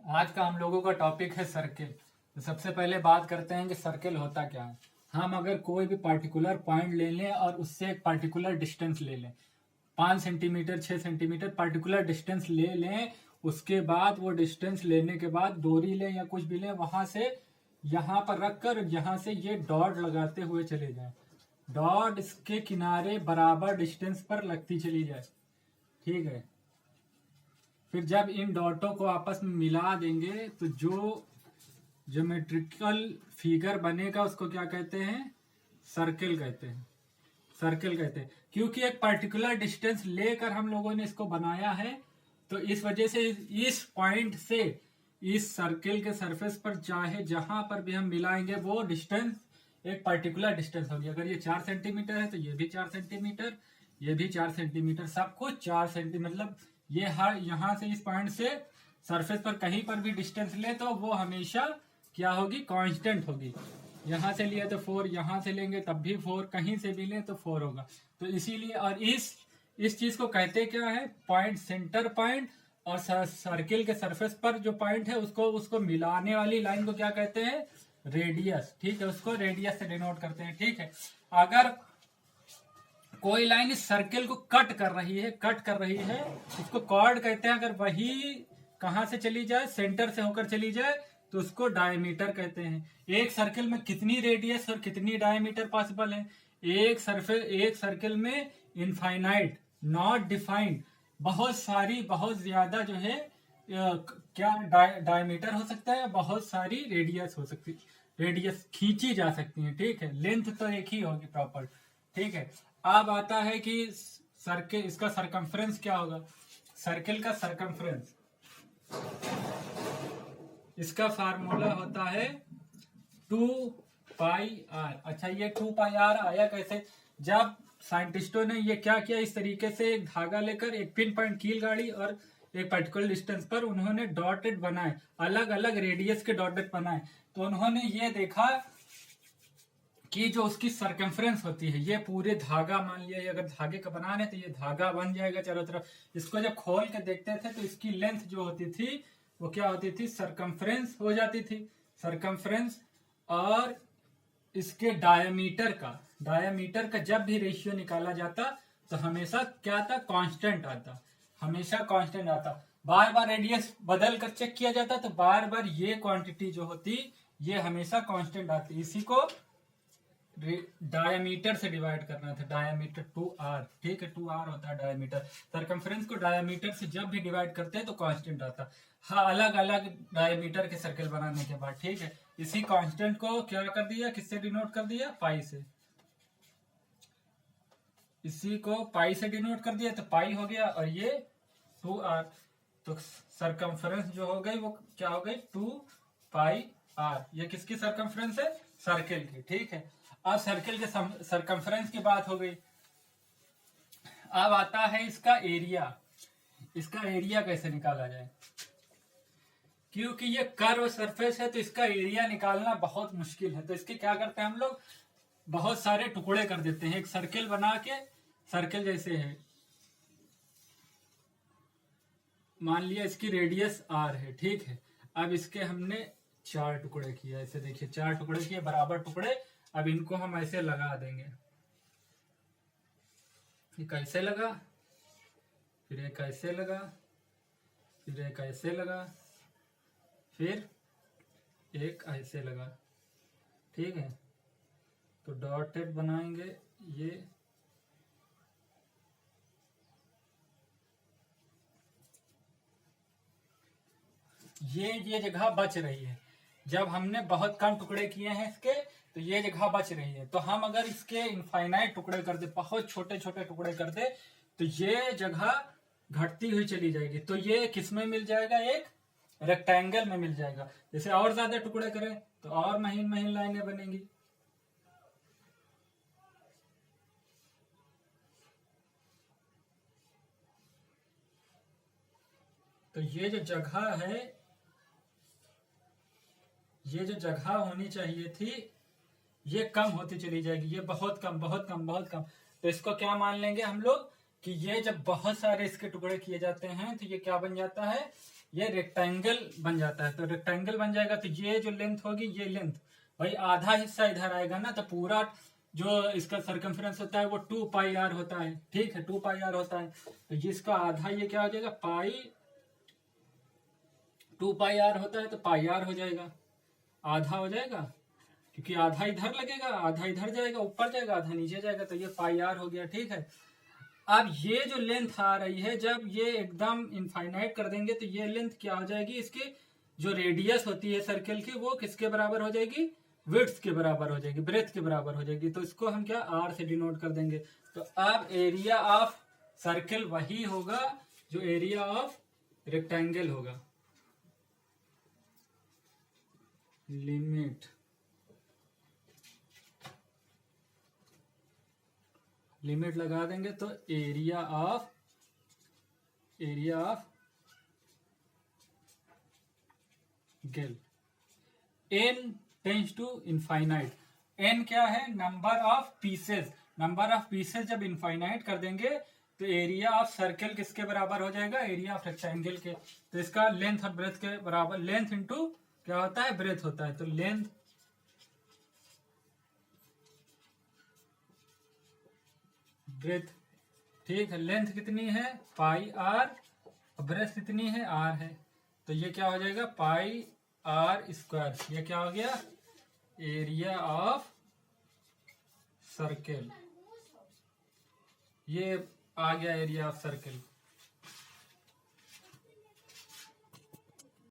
आज का हम लोगों का टॉपिक है सर्किल। तो सबसे पहले बात करते हैं कि सर्किल होता क्या है। हम अगर कोई भी पार्टिकुलर पॉइंट ले लें और उससे एक पार्टिकुलर डिस्टेंस ले लें, 5 सेंटीमीटर 6 सेंटीमीटर पार्टिकुलर डिस्टेंस ले लें, उसके बाद वो डिस्टेंस लेने के बाद डोरी लें या कुछ भी लें, वहां से यहाँ पर रख कर यहाँ से ये डॉट लगाते हुए चले जाएं। डॉट इसके किनारे बराबर डिस्टेंस पर लगती चली जाए, ठीक है। फिर जब इन डॉटों को आपस में मिला देंगे तो जो ज्योमेट्रिकल फिगर बनेगा उसको क्या कहते हैं? सर्किल कहते हैं। सर्किल कहते हैं क्योंकि एक पर्टिकुलर डिस्टेंस लेकर हम लोगों ने इसको बनाया है। तो इस वजह से इस पॉइंट से इस सर्किल के सरफेस पर चाहे जहां पर भी हम मिलाएंगे वो डिस्टेंस एक पर्टिकुलर डिस्टेंस होगी। अगर ये 4 सेंटीमीटर है तो ये भी 4 सेंटीमीटर, ये भी 4 सेंटीमीटर, सब कुछ 4 सेंटीमीटर। मतलब ये हर यहाँ से इस पॉइंट से सरफेस पर कहीं पर भी डिस्टेंस ले तो वो हमेशा क्या होगी? कांस्टेंट होगी। यहाँ से लिए तो 4, यहाँ से लेंगे तब भी 4, कहीं से भी लें तो 4 होगा। तो इसीलिए और इस चीज को कहते क्या है? Point, centre point. और सर्किल के सरफेस पर जो पॉइंट है उसको मिलाने वाली लाइन को क्या कहते हैं? रेडियस, ठीक है। उसको रेडियस से डिनोट करते हैं, ठीक है। अगर कोई लाइन इस सर्किल को कट कर रही है उसको कॉर्ड कहते हैं। अगर वही कहां से चली जाए? सेंटर से होकर चली जाए तो उसको डायमीटर कहते हैं। एक सर्किल में कितनी रेडियस और कितनी डायमीटर पॉसिबल है? एक सर्किल में इनफाइनाइट, नॉट डिफाइंड, बहुत ज्यादा जो है क्या डायमीटर हो सकता है, बहुत सारी रेडियस हो सकती है, रेडियस खींची जा सकती है, ठीक है। लेंथ तो एक ही होगी प्रॉपर, ठीक है। अब आता है कि सर्किल, इसका सरकमफ्रेंस क्या होगा? सर्किल का सरकमफ्रेंस, इसका फार्मूला होता है 2πr। अच्छा, ये 2πr आया कैसे? जब साइंटिस्टों ने ये क्या किया, इस तरीके से एक धागा लेकर एक पिन पॉइंट कील गाड़ी और एक पर्टिकुलर डिस्टेंस पर उन्होंने डॉटेड बनाए, अलग अलग रेडियस के डॉटेड बनाए। तो उन्होंने ये देखा कि जो उसकी सरकमफ्रेंस होती है, ये पूरे धागा, मान लिया अगर धागे का बना रहे तो ये धागा बन जाएगा चारों तरफ। इसको जब खोल के देखते थे तो इसकी लेंथ जो होती थी वो क्या होती थी? सरकमफ्रेंस हो जाती थी, सरकमफ्रेंस। और इसके डायमीटर का जब भी रेशियो निकाला जाता तो हमेशा क्या था? कांस्टेंट आता, हमेशा कांस्टेंट आता। बार बार रेडियस बदल कर चेक किया जाता तो बार बार ये क्वांटिटी जो होती ये हमेशा कांस्टेंट आती। इसी को डायमीटर से डिवाइड करना था, डायमीटर 2r, ठीक है। 2r होता है डायमीटर। सरकमफ्रेंस को डायमीटर से जब भी डिवाइड करते हैं तो कांस्टेंट आता। हाँ, अलग अलग डायमीटर के सर्किल बनाने के बाद, ठीक है। इसी कांस्टेंट को क्या कर दिया? किससे डिनोट कर दिया? पाई से। इसी को पाई से डिनोट कर दिया तो पाई हो गया, और ये 2r। तो सरकमफ्रेंस जो हो गई वो क्या हो गई? 2πr। ये किसकी सरकमफ्रेंस है? सर्किल की, ठीक है। अब सर्किल के सरकमफ्रेंस की बात हो गई। अब आता है इसका एरिया। इसका एरिया कैसे निकाला जाए? क्योंकि ये कर्व सरफेस है तो इसका एरिया निकालना बहुत मुश्किल है। तो इसके क्या करते हैं हम लोग? बहुत सारे टुकड़े कर देते हैं। एक सर्किल बना के, सर्किल जैसे है, मान लिया इसकी रेडियस r है, ठीक है। अब इसके हमने 4 टुकड़े किया, ऐसे देखिए 4 टुकड़े किए, बराबर टुकड़े। अब इनको हम ऐसे लगा देंगे। एक ऐसे लगा, फिर एक ऐसे लगा, फिर एक ऐसे लगा, फिर एक ऐसे लगा, ठीक है। तो डॉटेड बनाएंगे। ये जगह बच रही है। जब हमने बहुत कम टुकड़े किए हैं इसके तो ये जगह बच रही है। तो हम अगर इसके इनफाइनाइट टुकड़े कर दे, बहुत छोटे छोटे टुकड़े कर दे, तो ये जगह घटती हुई चली जाएगी। तो ये किस में मिल जाएगा? एक रेक्टेंगल में मिल जाएगा। जैसे और ज्यादा टुकड़े करें तो और महीन महीन लाइनें बनेंगी। तो ये जो जगह है, ये जो जगह होनी चाहिए थी ये कम होती चली जाएगी। ये बहुत कम, बहुत कम, बहुत कम। तो इसको क्या मान लेंगे हम लोग? कि ये जब बहुत सारे इसके टुकड़े किए जाते हैं तो ये क्या बन जाता है, ये रेक्टेंगल बन जाता है। तो रेक्टेंगल बन जाएगा तो ये जो लेंथ होगी, ये लेंथ भाई आधा हिस्सा इधर आएगा ना, तो पूरा जो इसका सरकमफ्रेंस होता है वो 2 पाई आर होता है, ठीक है, 2 पाई आर होता है। तो जिसका आधा ये क्या हो जाएगा, पाई 2 पाई आर होता है, तो पाई आर हो जाएगा, आधा हो जाएगा, क्योंकि आधा इधर लगेगा, आधा इधर जाएगा, ऊपर जाएगा, आधा नीचे जाएगा, तो ये पाई आर हो गया, ठीक है। अब ये जो लेंथ आ रही है, जब ये एकदम इनफाइनाइट कर देंगे तो ये लेंथ क्या हो जाएगी, इसकी जो रेडियस होती है सर्कल की वो किसके बराबर हो जाएगी, विड्थ के बराबर हो जाएगी, ब्रेथ के बराबर हो जाएगी। तो इसको हम क्या आर से डिनोट कर देंगे। तो अब एरिया ऑफ सर्कल वही होगा जो एरिया ऑफ रेक्टेंगल होगा। लिमिट लगा देंगे तो एरिया ऑफ गेल n tends to infinite. n क्या है, number of pieces, number of pieces जब इनफाइनाइट कर देंगे तो एरिया ऑफ सर्कल किसके बराबर हो जाएगा, एरिया ऑफ रेक्टेंगल के। तो इसका लेंथ और ब्रेथ के बराबर, लेंथ इंटू क्या होता है, ब्रेथ होता है। तो लेंथ ब्रेथ, ठीक है, लेंथ कितनी है पाई आर, ब्रेथ कितनी है आर है, तो ये क्या हो जाएगा पाई आर स्क्वायर। ये क्या हो गया, एरिया ऑफ सर्कल, ये आ गया एरिया ऑफ सर्कल।